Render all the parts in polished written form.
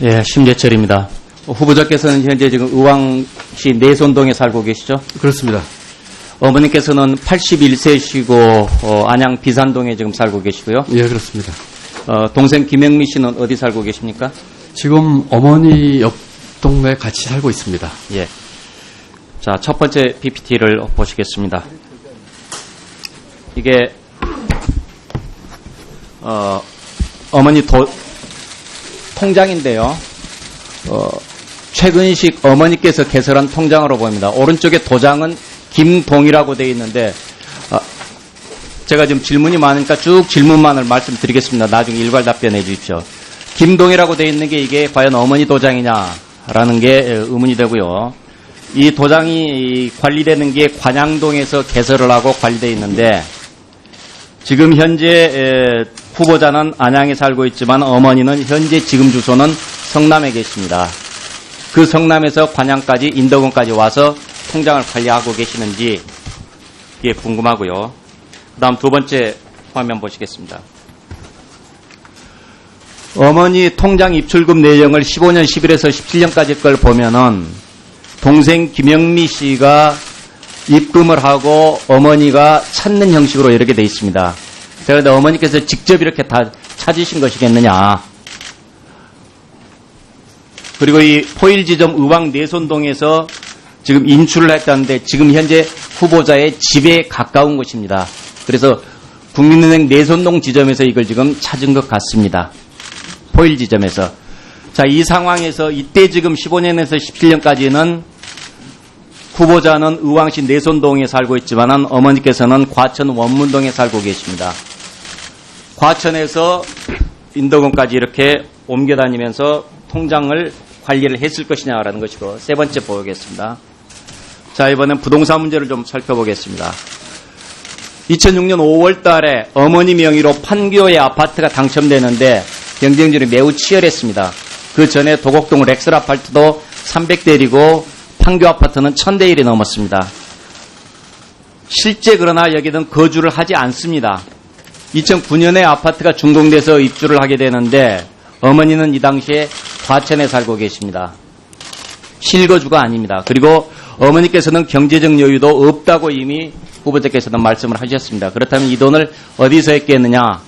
예, 심재철입니다. 후보자께서는 현재 지금 의왕시 내손동에 살고 계시죠? 그렇습니다. 어머니께서는 81세시고 안양 비산동에 지금 살고 계시고요. 예, 그렇습니다. 동생 김영미 씨는 어디 살고 계십니까? 지금 어머니 옆 동네에 같이 살고 있습니다. 예. 자, 첫 번째 PPT를 보시겠습니다. 이게 어머니 통장인데요. 최근식 어머니께서 개설한 통장으로 보입니다. 오른쪽에 도장은 김동이라고 되어 있는데 제가 지금 질문이 많으니까 쭉 질문만을 말씀드리겠습니다. 나중에 일괄 답변해 주십시오. 김동이라고 되어 있는 게 이게 과연 어머니 도장이냐라는 게 의문이 되고요. 이 도장이 관리되는 게 관양동에서 개설을 하고 관리되어 있는데 지금 현재 후보자는 안양에 살고 있지만 어머니는 현재 지금 주소는 성남에 계십니다. 그 성남에서 관양까지 인덕원까지 와서 통장을 관리하고 계시는지 이게 궁금하고요. 그 다음 두 번째 화면 보시겠습니다. 어머니 통장 입출금 내역을 15년 11에서 17년까지 걸 보면은 동생 김영미 씨가 입금을 하고 어머니가 찾는 형식으로 이렇게 돼 있습니다. 그런데 어머니께서 직접 이렇게 다 찾으신 것이겠느냐. 그리고 이 포일 지점 의왕 내손동에서 지금 인출을 했다는데 지금 현재 후보자의 집에 가까운 곳입니다. 그래서 국민은행 내손동 지점에서 이걸 지금 찾은 것 같습니다. 포일 지점에서. 자, 이 상황에서 이때 지금 15년에서 17년까지는 후보자는 의왕시 내손동에 살고 있지만 어머니께서는 과천 원문동에 살고 계십니다. 과천에서 인덕원까지 이렇게 옮겨 다니면서 통장을 관리를 했을 것이냐라는 것이고 세 번째 보겠습니다. 자, 이번엔 부동산 문제를 좀 살펴보겠습니다. 2006년 5월 달에 어머니 명의로 판교의 아파트가 당첨되는데 경쟁률이 매우 치열했습니다. 그 전에 도곡동 렉슬 아파트도 300대1이고 판교 아파트는 1000대 1이 넘었습니다. 실제 그러나 여기는 거주를 하지 않습니다. 2009년에 아파트가 준공돼서 입주를 하게 되는데 어머니는 이 당시에 과천에 살고 계십니다. 실거주가 아닙니다. 그리고 어머니께서는 경제적 여유도 없다고 이미 후보자께서는 말씀을 하셨습니다. 그렇다면 이 돈을 어디서 했겠느냐?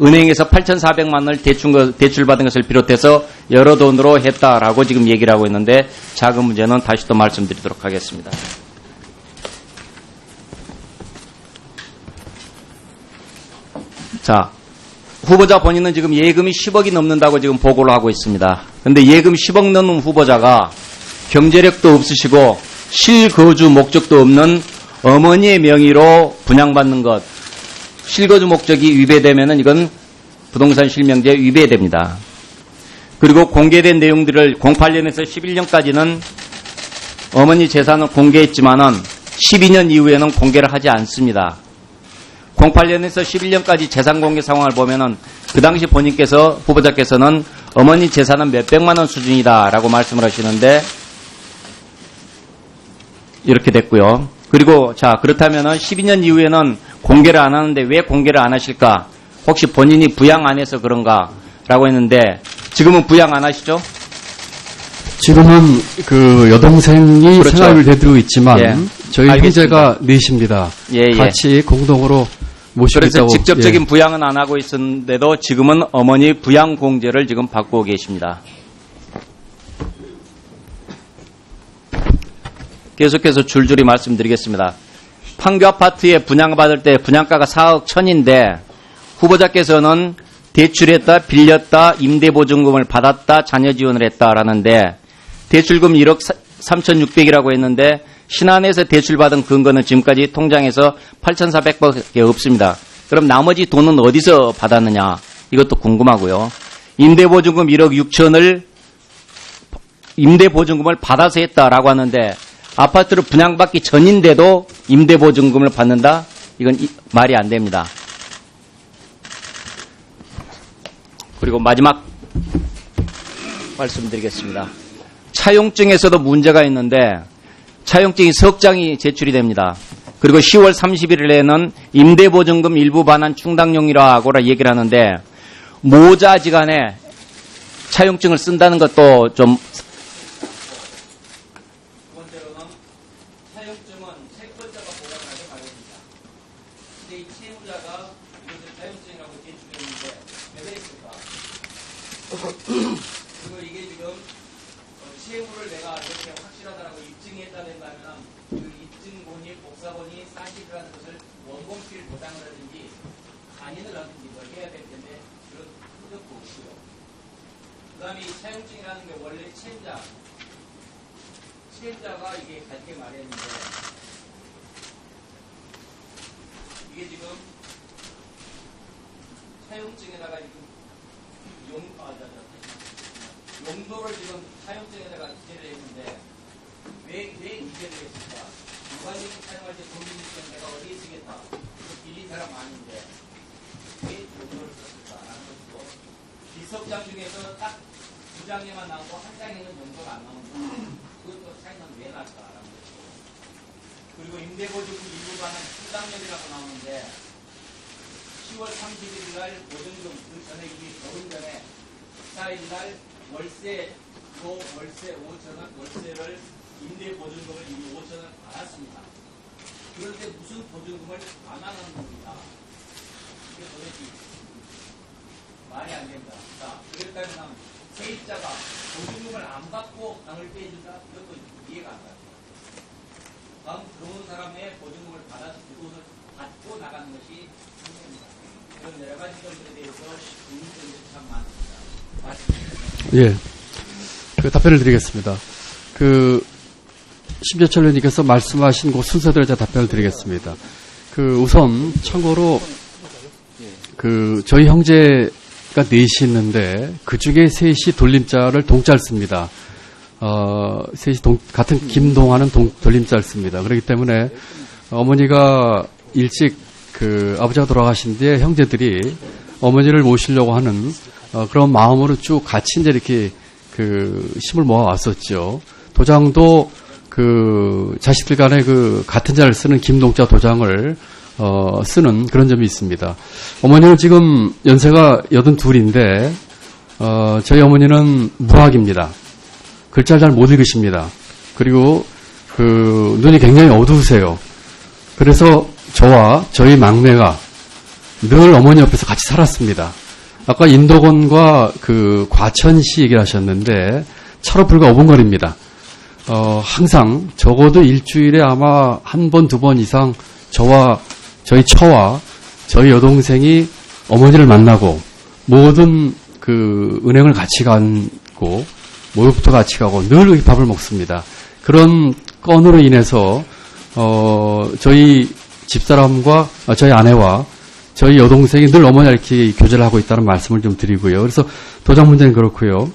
은행에서 8,400만 원을 대출받은 것을 비롯해서 여러 돈으로 했다라고 지금 얘기를 하고 있는데 자금 문제는 다시 또 말씀드리도록 하겠습니다. 자, 후보자 본인은 지금 예금이 10억이 넘는다고 지금 보고를 하고 있습니다. 그런데 예금 10억 넘는 후보자가 경제력도 없으시고 실거주 목적도 없는 어머니의 명의로 분양받는 것, 실거주 목적이 위배되면은 이건 부동산 실명제 위배됩니다. 그리고 공개된 내용들을 08년에서 11년까지는 어머니 재산을 공개했지만은 12년 이후에는 공개를 하지 않습니다. 08년에서 11년까지 재산 공개 상황을 보면은 그 당시 본인께서 후보자께서는 어머니 재산은 몇백만 원 수준이다라고 말씀을 하시는데 이렇게 됐고요. 그리고 자, 그렇다면은 12년 이후에는 공개를 안 하는데 왜 공개를 안 하실까? 혹시 본인이 부양 안 해서 그런가라고 했는데 지금은 부양 안 하시죠? 지금은 그 여동생이 그렇죠. 생활비를 대드리고 있지만 예. 저희 알겠습니다. 형제가 넷입니다. 예. 같이 공동으로 모시고 그래서 있다고. 직접적인 예. 부양은 안 하고 있었는데도 지금은 어머니 부양 공제를 지금 받고 계십니다. 계속해서 줄줄이 말씀드리겠습니다. 판교 아파트에 분양받을 때 분양가가 4억 1000인데 후보자께서는 대출했다, 빌렸다, 임대보증금을 받았다, 자녀 지원을 했다라는데 대출금 1억 3600이라고 했는데 신안에서 대출받은 근거는 지금까지 통장에서 8400밖에 없습니다. 그럼 나머지 돈은 어디서 받았느냐? 이것도 궁금하고요. 임대보증금 1억 6천을 임대보증금을 받아서 했다라고 하는데 아파트를 분양받기 전인데도 임대보증금을 받는다? 이건 말이 안 됩니다. 그리고 마지막 말씀드리겠습니다. 차용증에서도 문제가 있는데 차용증이 석 장이 제출이 됩니다. 그리고 10월 31일에는 임대보증금 일부 반환 충당용이라고 얘기를 하는데 모자지간에 차용증을 쓴다는 것도 좀. 두 번째로는 차용증은 채권자가 보관하게 마련입니다. 근데 이 채무자가 이것을 차용증이라고 제출했는데 왜 그랬을까? 그리고 이게 지금 채무를 내가 이렇게 확실하다라고 입증했다 된다면 그 입증본이 복사본이 사실이라는 것을 원본필 보장을 하든지 간인을 하든지 뭘 해야 될 텐데 그런 그것도 없고요. 그 다음에 이 차용증이라는 게 원래 채무자가 이게 갖게 마련인데 이게 지금 차용증에다가 지금 용도를 지금 차용증에다가 기재를 했는데 왜 기재를 했을까? 일반적인 사용할 때 돈 빌릴 때는 내가 어디에 쓰겠다. 빌린 사람 아닌데 왜 용도를 썼을까라는 것도 비석장 중에서 딱 2장에만 나오고 한 장에는 용도가 안 나온다. 그것도 차이는 왜 날까라는 것이고 그리고 임대보증금 일부반은 수당력이라고 나오는데 10월 31일 날 보증금 그 전에 이미 결혼 전에 14일 날 월세 5천원, 월세를 임대보증금을 이미 5천원 받았습니다. 그런데 무슨 보증금을 안 하는 겁니다. 이게 도대체 말이 안 됩니다. 자, 그랬다면 세입자가 보증금을 안 받고 방을 빼준다? 이것도 이해가 안 가요. 방 들어온 사람의 보증금을 받아서 그곳을 받고 나가는 것이 문제입니다. 이런 여러 가지 것들에 대해서 국민들이 참 많습니다. 예. 그 답변을 드리겠습니다. 심재철 의원님께서 말씀하신 그 순서대로 제가 답변을 드리겠습니다. 우선 참고로 저희 형제가 넷이 있는데 그 중에 셋이 돌림자를 동자를 씁니다. 셋이 같은 김동하는 돌림자를 씁니다. 그렇기 때문에 어머니가 일찍 아버지가 돌아가신 뒤에 형제들이 어머니를 모시려고 하는 그런 마음으로 쭉 같이 이제 이렇게 힘을 모아 왔었죠. 도장도 자식들 간에 같은 자를 쓰는 김동자 도장을 쓰는 그런 점이 있습니다. 어머니는 지금 연세가 82인데 저희 어머니는 무학입니다. 글자를 잘 못 읽으십니다. 그리고 눈이 굉장히 어두우세요. 그래서 저와 저희 막내가 늘 어머니 옆에서 같이 살았습니다. 아까 인도건과 과천시 얘기를 하셨는데 차로 불과 5분 거리입니다. 항상 적어도 일주일에 아마 한 번, 두 번 이상 저희 처와 저희 여동생이 어머니를 만나고 모든 은행을 같이 가고 목욕도 같이 가고 늘 밥을 먹습니다. 그런 건으로 인해서 저희 집사람과 저희 아내와 저희 여동생이 늘 어머니와 이렇게 교제를 하고 있다는 말씀을 좀 드리고요. 그래서 도장 문제는 그렇고요.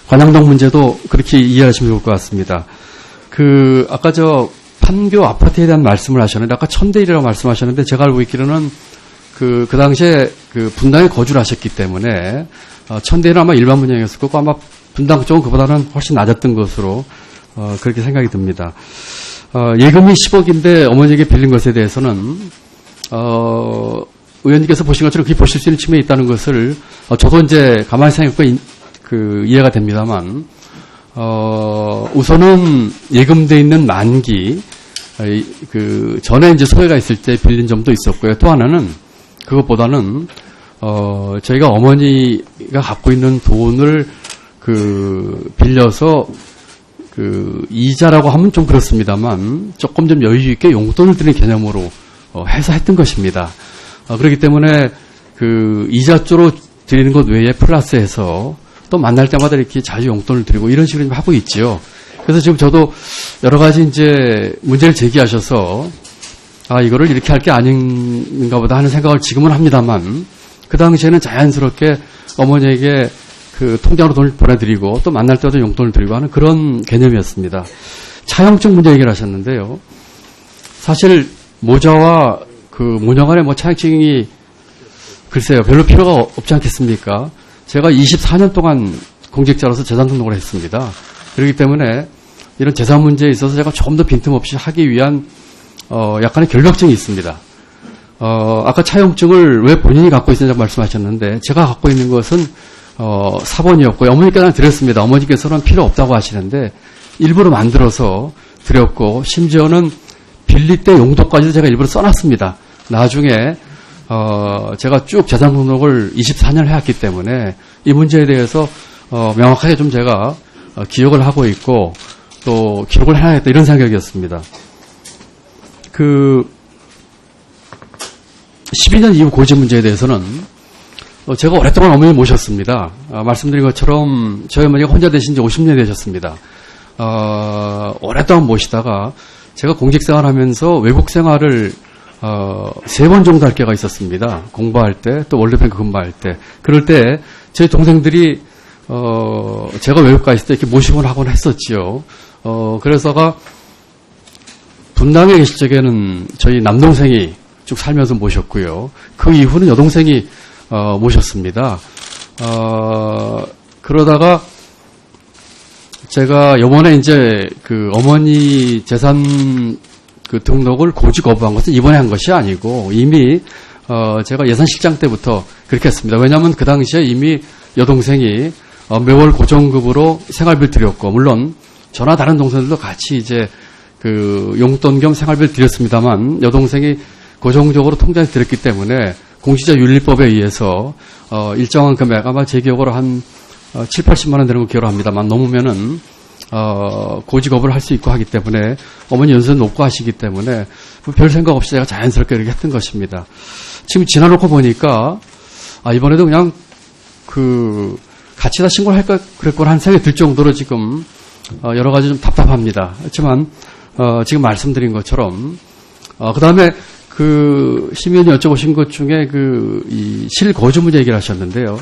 관양동 문제도 그렇게 이해하시면 좋을 것 같습니다. 아까 판교 아파트에 대한 말씀을 하셨는데, 아까 1000대1이라고 말씀하셨는데, 제가 알고 있기로는 그 당시에 분당에 거주를 하셨기 때문에, 1000대1은 아마 일반 분양이었을 거고, 아마 분당 쪽은 그보다는 훨씬 낮았던 것으로, 그렇게 생각이 듭니다. 예금이 10억인데 어머니에게 빌린 것에 대해서는, 의원님께서 보신 것처럼 그렇게 보실 수 있는 측면이 있다는 것을, 저도 이제 가만히 생각해보고 이해가 됩니다만, 우선은 예금돼 있는 만기, 전에 이제 소외가 있을 때 빌린 점도 있었고요. 또 하나는, 그것보다는, 저희가 어머니가 갖고 있는 돈을, 빌려서, 이자라고 하면 좀 그렇습니다만, 조금 좀 여유있게 용돈을 드리는 개념으로, 해서 했던 것입니다. 그렇기 때문에, 이자조로 드리는 것 외에 플러스해서, 또 만날 때마다 이렇게 자주 용돈을 드리고 이런 식으로 좀 하고 있지요. 그래서 지금 저도 여러 가지 이제 문제를 제기하셔서 이거를 이렇게 할 게 아닌가 보다 하는 생각을 지금은 합니다만 그 당시에는 자연스럽게 어머니에게 통장으로 돈을 보내드리고 또 만날 때도 용돈을 드리고 하는 그런 개념이었습니다. 차용증 문제 얘기를 하셨는데요. 사실 모자와 모녀 간의 차용증이 글쎄요. 별로 필요가 없지 않겠습니까? 제가 24년 동안 공직자로서 재산 등록을 했습니다. 그렇기 때문에 이런 재산 문제에 있어서 제가 조금 더 빈틈없이 하기 위한 약간의 결벽증이 있습니다. 아까 차용증을 왜 본인이 갖고 있느냐고 말씀하셨는데 제가 갖고 있는 것은 사본이었고요. 어머니께서는 드렸습니다. 어머니께서는 필요 없다고 하시는데 일부러 만들어서 드렸고 심지어는 빌릴 때 용도까지도 제가 일부러 써놨습니다. 나중에 제가 쭉 재산 등록을 24년 해왔기 때문에 이 문제에 대해서 명확하게 좀 제가 기억을 하고 있고 또 기록을 해야겠다 이런 생각이었습니다. 12년 이후 고지 문제에 대해서는 제가 오랫동안 어머니 모셨습니다. 말씀드린 것처럼 저희 어머니가 혼자 되신 지 50년이 되셨습니다. 오랫동안 모시다가 제가 공직생활 하면서 외국 생활을 3번 정도 할 때가 있었습니다. 공부할 때, 또 월드뱅크 근무할 때. 그럴 때, 저희 동생들이, 제가 외국 가 있을 때 이렇게 모시곤 하곤 했었지요. 그래서가, 분당에 계실 적에는 저희 남동생이 쭉 살면서 모셨고요. 그 이후는 여동생이, 모셨습니다. 그러다가, 제가 요번에 이제 어머니 재산 등록을 고지 거부한 것은 이번에 한 것이 아니고 이미 제가 예산실장 때부터 그렇게 했습니다. 왜냐하면 그 당시에 이미 여동생이 매월 고정급으로 생활비를 드렸고 물론 저나 다른 동생들도 같이 이제 용돈 겸 생활비를 드렸습니다만 여동생이 고정적으로 통장에 들었기 때문에 공시자윤리법에 의해서 일정한 금액 아마 제 기억으로 한 7, 80만 원 되는 거 기억을 합니다만 넘으면은 고지 거부를 할 수 있고 하기 때문에 어머니 연세는 높고 하시기 때문에 별 생각 없이 제가 자연스럽게 이렇게 했던 것입니다. 지금 지나놓고 보니까 이번에도 그냥 같이 다 신고를 할까 그랬거나 한 생각이 들 정도로 지금 여러 가지 좀 답답합니다. 하지만 지금 말씀드린 것처럼 그 다음에 시민이 여쭤보신 것 중에 이 실거주 문제 얘기를 하셨는데요.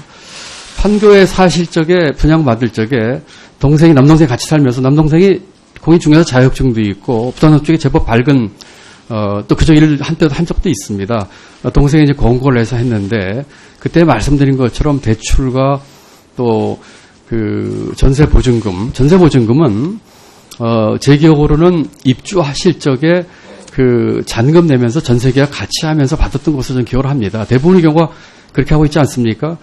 판교에 사실 적에 분양받을 적에 남동생이 같이 살면서 남동생이 공인중개사 자격증도 있고 부동산 쪽에 제법 밝은 또 그쪽 일을 한 적도 있습니다. 동생이 이제 권고를 해서 했는데 그때 말씀드린 것처럼 대출과 또 전세보증금은 제 기억으로는 입주하실 적에 잔금 내면서 전세계약 같이 하면서 받았던 것으로 저는 기억을 합니다. 대부분의 경우가 그렇게 하고 있지 않습니까?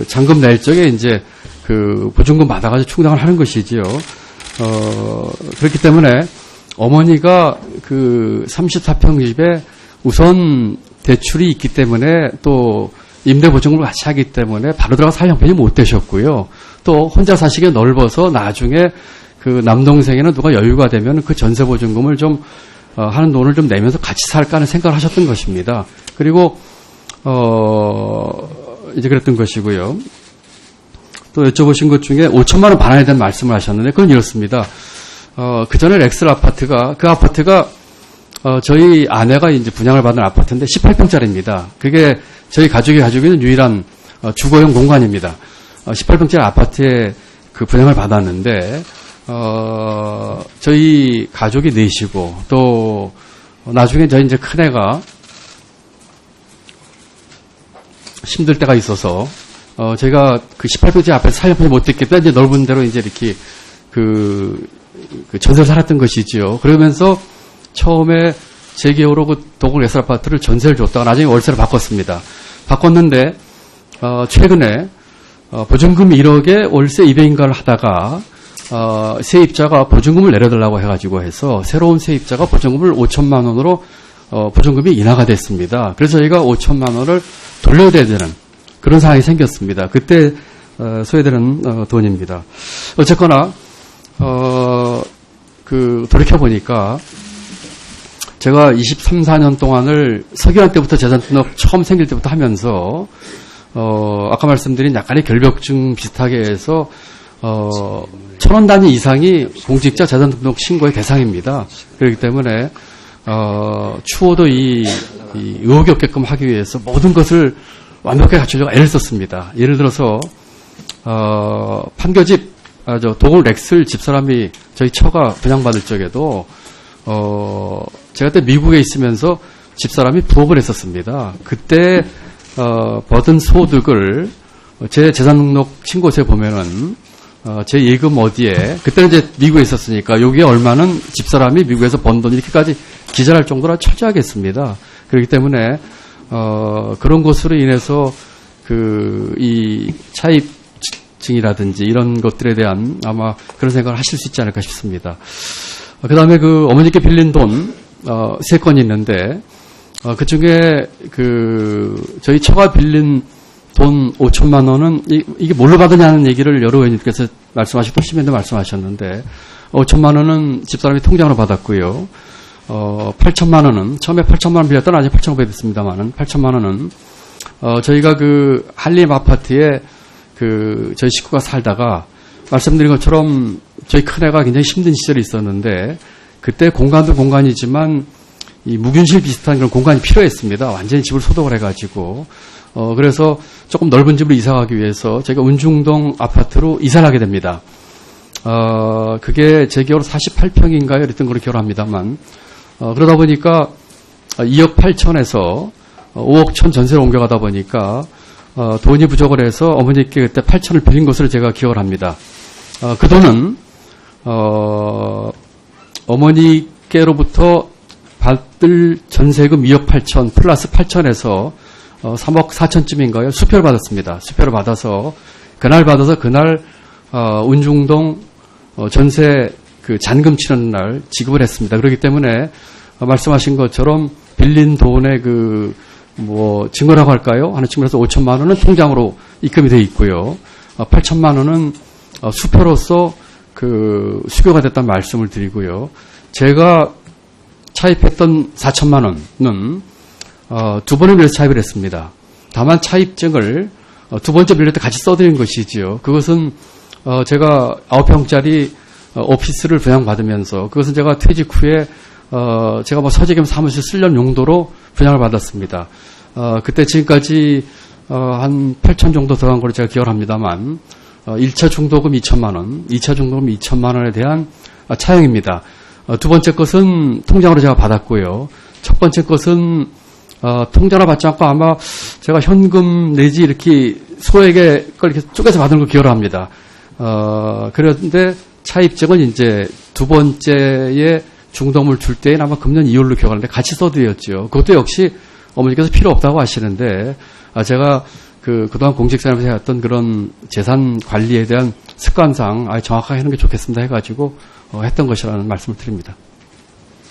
잔금 낼 적에 이제 보증금 받아가지고 충당을 하는 것이지요. 그렇기 때문에 어머니가 34평 집에 우선 대출이 있기 때문에 또 임대보증금을 같이 하기 때문에 바로 들어가 살 형편이 못 되셨고요. 또 혼자 사시기에 넓어서 나중에 남동생에는 누가 여유가 되면 전세보증금을 좀 하는 돈을 좀 내면서 같이 살까 하는 생각을 하셨던 것입니다. 그리고 이제 그랬던 것이고요. 또 여쭤보신 것 중에 5천만 원 반환에 대한 말씀을 하셨는데 그건 이렇습니다. 그 전에 렉슬 아파트가 저희 아내가 이제 분양을 받은 아파트인데 18평짜리입니다. 그게 저희 가족이 가지고 있는 유일한 주거용 공간입니다. 18평짜리 아파트에 분양을 받았는데 저희 가족이 넷이고 또 나중에 저희 이제 큰애가 힘들 때가 있어서 제가 18평짜리 앞에서 살림편이 못 됐겠다 이제 넓은 데로 이제 이렇게 전세를 살았던 것이지요. 그러면서 처음에 제 기억으로 도곡 렉슬 아파트를 전세를 줬다가 나중에 월세로 바꿨습니다. 바꿨는데 최근에 보증금 1억에 월세 200인가를 하다가 세입자가 보증금을 내려달라고 해가지고 해서 새로운 세입자가 보증금을 5천만 원으로 보증금이 인하가 됐습니다. 그래서 저희가 5천만 원을 돌려야 되는 그런 상황이 생겼습니다. 그때 소외되는 돈입니다. 어쨌거나 돌이켜보니까 제가 23, 4년 동안을 서기관 때부터 재산 등록 처음 생길 때부터 하면서 아까 말씀드린 약간의 결벽증 비슷하게 해서 1,000원 단위 이상이 공직자 재산 등록 신고의 대상입니다. 그렇기 때문에 추호도 이 의혹이 없게끔 하기 위해서 모든 것을 완벽하게 갖추려고 애를 썼습니다. 예를 들어서 판교집 도곡 렉슬 집사람이 저희 처가 분양받을 적에도 제가 그때 미국에 있으면서 집사람이 부업을 했었습니다. 그때 받은 소득을 제 재산등록 신고서에 보면은 제 예금 어디에 그때는 이제 미국에 있었으니까 여기에 얼마는 집사람이 미국에서 번 돈 이렇게까지 기재할 정도로 철저하겠습니다. 그렇기 때문에 그런 것으로 인해서 이 차입 증이라든지 이런 것들에 대한 아마 그런 생각을 하실 수 있지 않을까 싶습니다. 그 다음에 그 어머니께 빌린 돈, 3건이 있는데, 그 중에 저희 처가 빌린 돈 5천만 원은 이게 뭘로 받으냐는 얘기를 여러 의원님께서 말씀하시고 시민도 말씀하셨는데, 5천만 원은 집사람이 통장으로 받았고요. 8천만 원은, 처음에 8천만 원 빌렸던 아직 8,500 됐습니다만은, 8천만 원은, 저희가 한림 아파트에 저희 식구가 살다가, 말씀드린 것처럼 저희 큰애가 굉장히 힘든 시절이 있었는데, 그때 공간도 공간이지만, 이 무균실 비슷한 그런 공간이 필요했습니다. 완전히 집을 소독을 해가지고. 그래서 조금 넓은 집으로 이사 가기 위해서 저희가 운중동 아파트로 이사를 하게 됩니다. 그게 제 기억으로 48평인가요? 이랬던 걸로 기억합니다만. 그러다 보니까 2억 8천에서 5억 천 전세로 옮겨가다 보니까 돈이 부족을 해서 어머니께 그때 8천을 빌린 것으로 제가 기억을 합니다. 그 돈은 어머니께로부터 받을 전세금 2억 8천 플러스 8천에서 3억 4천쯤인가요? 수표를 받았습니다. 수표를 받아서 그날 운중동 전세 잔금 치는 날 지급을 했습니다. 그렇기 때문에 말씀하신 것처럼 빌린 돈의 증거라고 할까요? 하는 측면에서 5천만 원은 통장으로 입금이 되어 있고요. 8천만 원은 수표로서 수교가 됐다는 말씀을 드리고요. 제가 차입했던 4천만 원은 2번을 빌려서 차입을 했습니다. 다만 차입증을 2번째 빌릴 때 같이 써드린 것이지요. 그것은 제가 9평짜리 오피스를 분양받으면서 그것은 제가 퇴직 후에 제가 서재겸 사무실 쓰려는 용도로 분양을 받았습니다. 그때 지금까지 한 8천 정도 들어간 걸로 제가 기억을 합니다만 1차 중도금 2천만 원, 2차 중도금 2천만 원에 대한 차용입니다. 두 번째 것은 통장으로 제가 받았고요. 첫 번째 것은 통장으로 받지 않고 아마 제가 현금 내지 이렇게 소액의 걸 이렇게 쪼개서 받은 걸 기억을 합니다. 그런데 차입증은 이제 두 번째에 중도금을 줄 때는 아마 금년 2월로 기억하는데 같이 써드렸죠. 그것도 역시 어머니께서 필요 없다고 하시는데 제가 그동안 공직생활에서 해왔던 그런 재산 관리에 대한 습관상 정확하게 하는 게 좋겠습니다 해가지고 했던 것이라는 말씀을 드립니다.